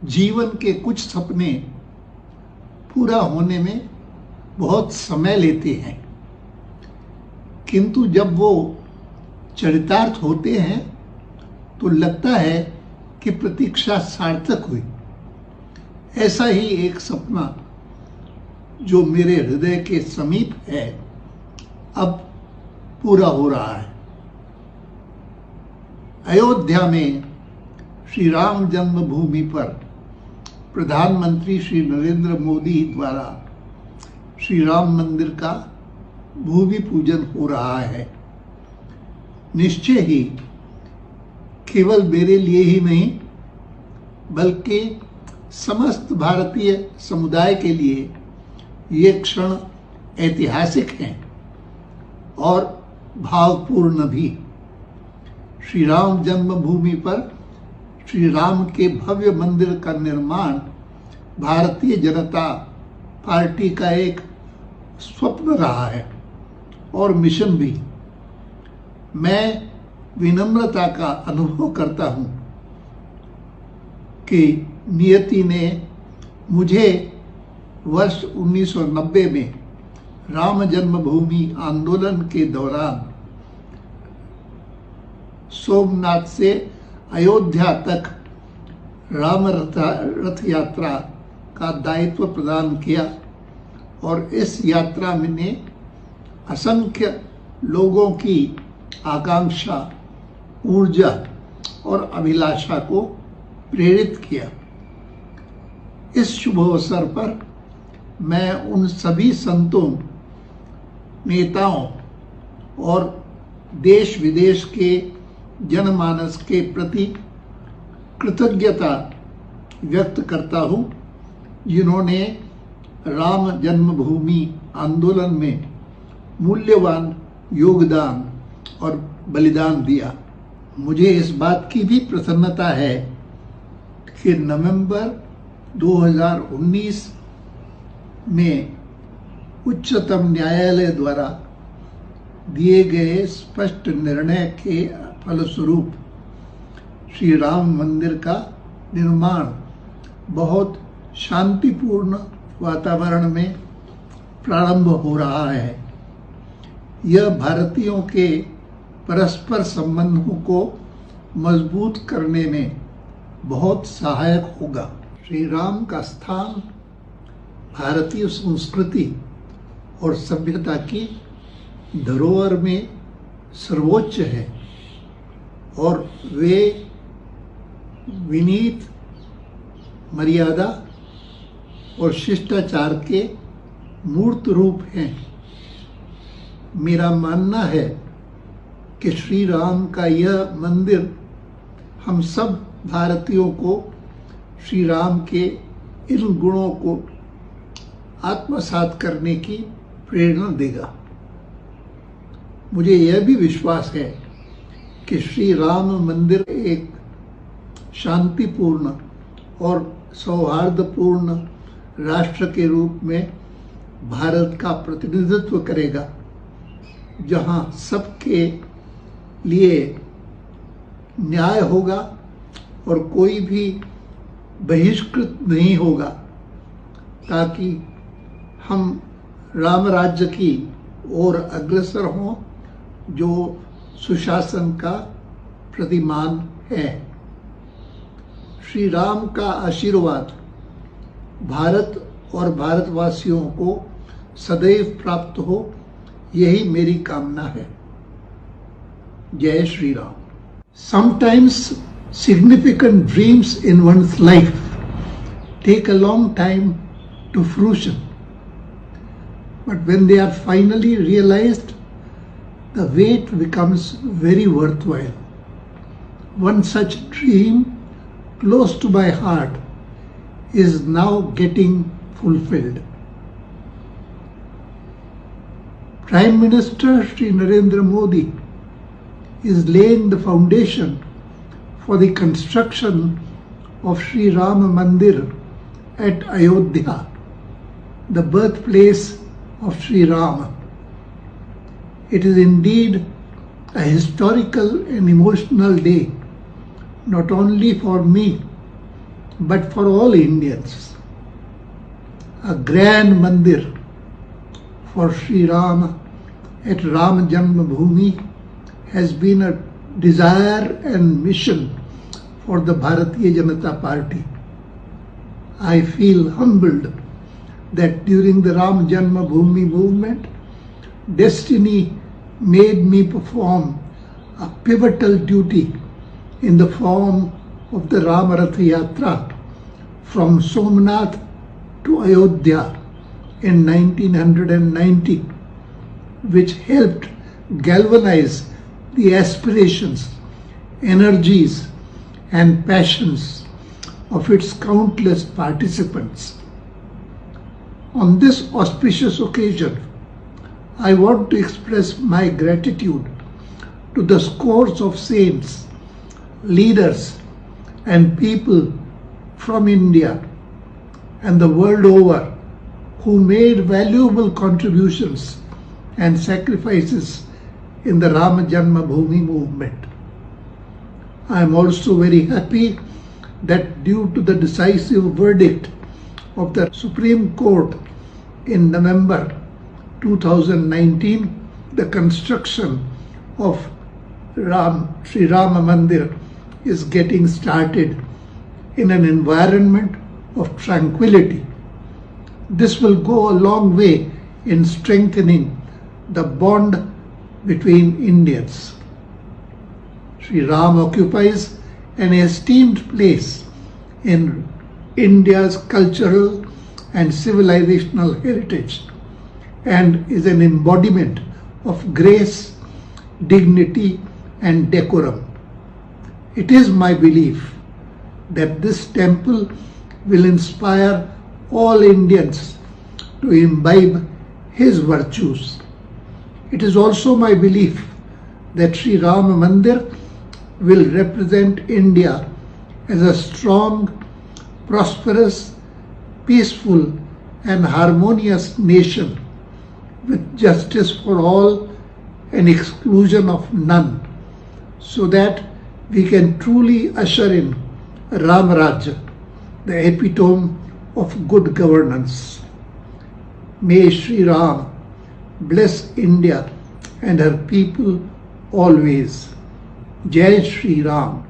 जीवन के कुछ सपने पूरा होने में बहुत समय लेते हैं, किंतु जब वो चरितार्थ होते हैं तो लगता है कि प्रतीक्षा सार्थक हुई। ऐसा ही एक सपना जो मेरे हृदय के समीप है अब पूरा हो रहा है। अयोध्या में श्री राम जन्मभूमि पर प्रधानमंत्री श्री नरेंद्र मोदी द्वारा श्री राम मंदिर का भूमि पूजन हो रहा है। निश्चय ही केवल मेरे लिए ही नहीं बल्कि समस्त भारतीय समुदाय के लिए ये क्षण ऐतिहासिक हैं और भावपूर्ण भी। श्री राम जन्मभूमि पर श्री राम के भव्य मंदिर का निर्माण भारतीय जनता पार्टी का एक स्वप्न रहा है और मिशन भी। मैं विनम्रता का अनुभव करता हूं कि नियति ने मुझे वर्ष 1990 में राम जन्मभूमि आंदोलन के दौरान सोमनाथ से अयोध्या तक राम रथ यात्रा का दायित्व प्रदान किया और इस यात्रा में ने असंख्य लोगों की आकांक्षा, ऊर्जा और अभिलाषा को प्रेरित किया। इस शुभ अवसर पर मैं उन सभी संतों, नेताओं और देश विदेश के जनमानस के प्रति कृतज्ञता व्यक्त करता हूं, जिन्होंने राम जन्मभूमि आंदोलन में मूल्यवान योगदान और बलिदान दिया। मुझे इस बात की भी प्रसन्नता है कि नवंबर 2019 में उच्चतम न्यायालय द्वारा दिए गए स्पष्ट निर्णय के फलस्वरूप श्री राम मंदिर का निर्माण बहुत शांतिपूर्ण वातावरण में प्रारंभ हो रहा है। यह भारतीयों के परस्पर संबंधों को मजबूत करने में बहुत सहायक होगा। श्री राम का स्थान भारतीय संस्कृति और सभ्यता की धरोहर में सर्वोच्च है और वे विनीत, मर्यादा और शिष्टाचार के मूर्त रूप हैं। मेरा मानना है कि श्री राम का यह मंदिर हम सब भारतीयों को श्री राम के इन गुणों को आत्मसात करने की प्रेरणा देगा। मुझे यह भी विश्वास है कि श्री राम मंदिर एक शांतिपूर्ण और सौहार्दपूर्ण राष्ट्र के रूप में भारत का प्रतिनिधित्व करेगा, जहां सबके लिए न्याय होगा और कोई भी बहिष्कृत नहीं होगा, ताकि हम राम राज्य की ओर अग्रसर हों, जो सुशासन का प्रतिमान है। श्री राम का आशीर्वाद भारत और भारतवासियों को सदैव प्राप्त हो, यही मेरी कामना है। जय Shri Ram. Sometimes significant dreams in one's life take a long time to fruition, but when they are finally realized, the wait becomes very worthwhile. One such dream close to my heart is now getting fulfilled. Prime Minister Shri Narendra Modi is laying the foundation for the construction of Shri Ram Mandir at Ayodhya, the birthplace of Shri Rama. It is indeed a historical and emotional day, not only for me, but for all Indians. A grand mandir for Sri Rama at Ram Janmabhoomi has been a desire and mission for the Bharatiya Janata Party. I feel humbled that during the Ram Janmabhoomi movement, destiny made me perform a pivotal duty in the form of the Ramaratha Yatra from Somnath to Ayodhya in 1990, which helped galvanize the aspirations, energies, and passions of its countless participants. On this auspicious occasion, I want to express my gratitude to the scores of saints, leaders, and people from India and the world over who made valuable contributions and sacrifices in the Rama Janmabhoomi movement. I am also very happy that due to the decisive verdict of the Supreme Court in November 2019, the construction of Sri Rama Mandir is getting started in an environment of tranquility. This will go a long way in strengthening the bond between Indians. Sri Ram occupies an esteemed place in India's cultural and civilizational heritage and is an embodiment of grace, dignity, and decorum. It is my belief that this temple will inspire all Indians to imbibe his virtues. It is also my belief that Sri Rama Mandir will represent India as a strong, prosperous, peaceful, and harmonious nation with justice for all and exclusion of none, so that we can truly usher in Ram Rajya, the epitome of good governance. May Sri Ram bless India and her people always. Jai Sri Ram.